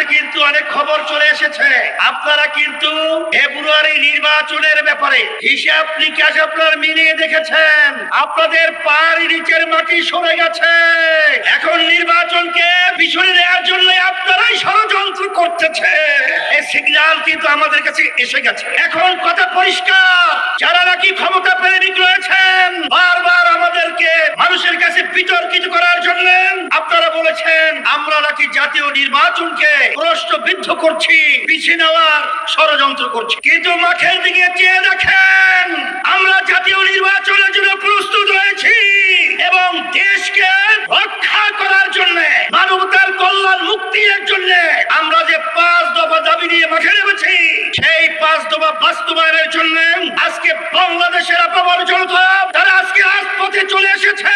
কাছে কিন্তু অনেক খবর চলে এসেছে। আপনারা কিন্তু ফেব্রুয়ারি নির্বাচনের ব্যাপারে হিসাব নিকাশ আপনারা মিলিয়ে দেখেছেন, আপনাদের পায়ের নিচের মাটি সরে গেছে। এখন নির্বাচনকে পিছনে নেওয়ার জন্য আপনারাই ষড়যন্ত্র করতেছে। এই সিগন্যাল কিন্তু আমাদের কাছে এসে গেছে। এখন কথা পরিষ্কার, যারা নাকি ক্ষমতা প্রেমিক রয়েছেন বারবার আমাদেরকে মানুষের কাছে বিতর্কিত করার জন্য আপনারা বলেছেন আমরা নাকি জাতীয় নির্বাচনকে প্রশ্নবিদ্ধ করছি, পিছিয়ে নেওয়ার ষড়যন্ত্র করছি। কিন্তু মাঠের দিকে চেয়ে দেখেন, আমরা জাতীয় নির্বাচনের জন্য প্রস্তুত রয়েছি এবং দেশকে রক্ষা করার জন্য, মানবতার কল্যাণ মুক্তির জন্য আমরা যে 5 দফা দাবি নিয়ে মাঠে নেমেছি, সেই 5 দফা বাস্তবায়নের জন্য আজকে বাংলাদেশের আপামর জনতা তারা আজকে রাজপথে চলে এসেছে।